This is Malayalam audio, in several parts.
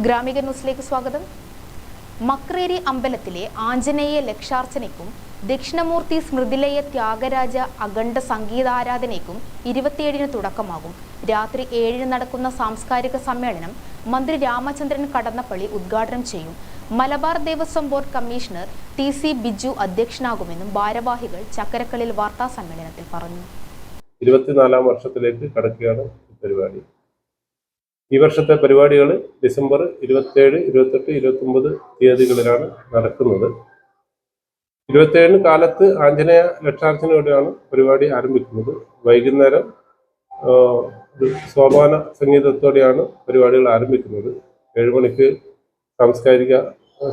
ഗ്രാമിക ന്യൂസിലേക്ക് സ്വാഗതം. മക്രേരി അമ്പലത്തിലെ ആഞ്ജനേയ ലക്ഷാർച്ചനയ്ക്കും ദക്ഷിണമൂർത്തി സ്മൃതിലയ ത്യാഗരാജ അഖണ്ഡ സംഗീതാരാധനയ്ക്കും 27-ന് തുടക്കമാകും. രാത്രി 7-ന് നടക്കുന്ന സാംസ്കാരിക സമ്മേളനം മന്ത്രി രാമചന്ദ്രൻ കടന്നപ്പള്ളി ഉദ്ഘാടനം ചെയ്യും. Malabar Devaswom board commissioner TC Biju അധ്യക്ഷനാകുമെന്നും ഭാരവാഹികൾ ചക്കരക്കല്ലിൽ വാർത്താ സമ്മേളനത്തിൽ പറഞ്ഞു. 24-ാം വർഷത്തിലേക്ക് കടക്കുകയാണ് പരിപാടി. ഈ വർഷത്തെ പരിപാടികൾ ഡിസംബർ 27, 28, 29 തീയതികളിലാണ് നടക്കുന്നത്. 27-ന് കാലത്ത് ആഞ്ജനേയ ലക്ഷാർച്ചനയോടെയാണ് പരിപാടി ആരംഭിക്കുന്നത്. വൈകുന്നേരം സോപാന സംഗീതത്തോടെയാണ് പരിപാടികൾ ആരംഭിക്കുന്നത്. 7 മണിക്ക് സാംസ്കാരിക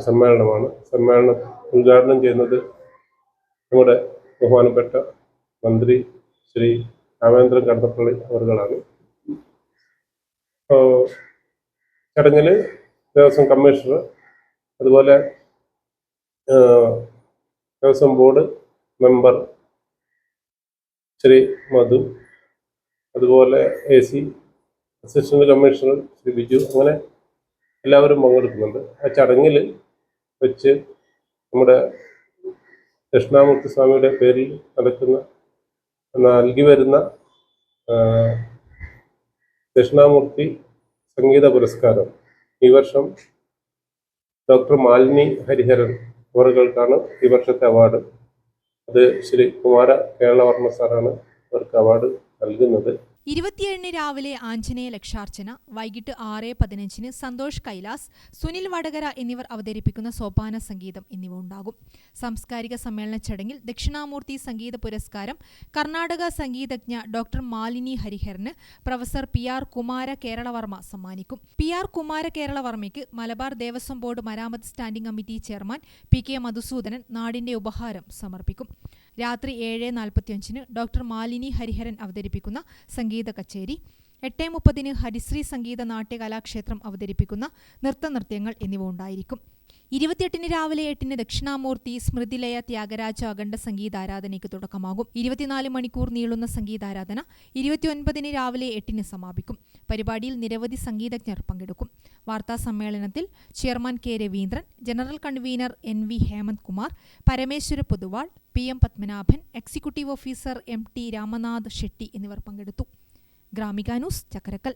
സമ്മേളനമാണ്. സമ്മേളനം ഉദ്ഘാടനം ചെയ്യുന്നത് നമ്മുടെ ബഹുമാനപ്പെട്ട മന്ത്രി ശ്രീ രാമചന്ദ്രൻ കടന്നപ്പള്ളി അവർകളാണ്. ചടങ്ങിൽ ദേവസ്വം കമ്മീഷണർ, അതുപോലെ ദേവസ്വം ബോർഡ് മെമ്പർ ശ്രീ മധു, അതുപോലെ AC assistant commissioner Shri Biju, അങ്ങനെ എല്ലാവരും പങ്കെടുക്കുന്നുണ്ട്. ആ ചടങ്ങിൽ വെച്ച് നമ്മുടെ ദക്ഷിണാമൂർത്തി സ്വാമിയുടെ പേരിൽ നൽകി വരുന്ന ദക്ഷിണാമൂർത്തി സംഗീത പുരസ്കാരം ഈ വർഷം ഡോക്ടർ മാലിനി ഹരിഹരൻ അവർകൾക്കാണ് ഈ വർഷത്തെ അവാർഡ്. അത് ശ്രീ കുമാര കേരളവർമ്മ സാറാണ് അവർക്ക് അവാർഡ് നൽകുന്നത്. 27-ന് രാവിലെ ആഞ്ജനേയ ലക്ഷാർച്ചന, വൈകിട്ട് 6:15-ന് സന്തോഷ് കൈലാസ്, സുനിൽ വടകര എന്നിവർ അവതരിപ്പിക്കുന്ന സോപാന സംഗീതം എന്നിവ ഉണ്ടാകും. സാംസ്കാരിക സമ്മേളന ചടങ്ങിൽ ദക്ഷിണാമൂർത്തി സംഗീത പുരസ്കാരം കർണാടക സംഗീതജ്ഞ ഡോക്ടർ മാലിനി ഹരിഹരന് പ്രൊഫസർ PR കുമാര കേരളവർമ്മ സമ്മാനിക്കും. PR കുമാര കേരളവർമ്മയ്ക്ക് മലബാർ ദേവസ്വം ബോർഡ് മരാമത്ത് standing committee chairman PK Madhusoodanan നാടിന്റെ ഉപഹാരം സമർപ്പിക്കും. രാത്രി 7:45-ന് ഡോക്ടർ മാലിനി ഹരിഹരൻ അവതരിപ്പിക്കുന്ന സംഗീത കച്ചേരി, 8:30-ന് ഹരിശ്രീ സംഗീത നാട്യ കലാക്ഷേത്രം അവതരിപ്പിക്കുന്ന നൃത്തനൃത്യങ്ങൾ എന്നിവ ഉണ്ടായിരിക്കും. 28-ന് രാവിലെ 8-ന് ദക്ഷിണാമൂർത്തി സ്മൃതിലയ ത്യാഗരാജ അഖണ്ഡ സംഗീതാരാധനയ്ക്ക് തുടക്കമാകും. 24 മണിക്കൂർ നീളുന്ന സംഗീതാരാധന 29-ന് രാവിലെ 8-ന് സമാപിക്കും. പരിപാടിയിൽ നിരവധി സംഗീതജ്ഞർ പങ്കെടുക്കും. വാർത്താ സമ്മേളനത്തിൽ chairman K Raveendran, general convener NV Hemant Kumar, Parameshwara Poduval, PM Padmanabhan, executive officer MT Ramanath Shetty എന്നിവർ പങ്കെടുത്തു. ഗ്രാമിക ന്യൂസ്, ചക്കരക്കൽ.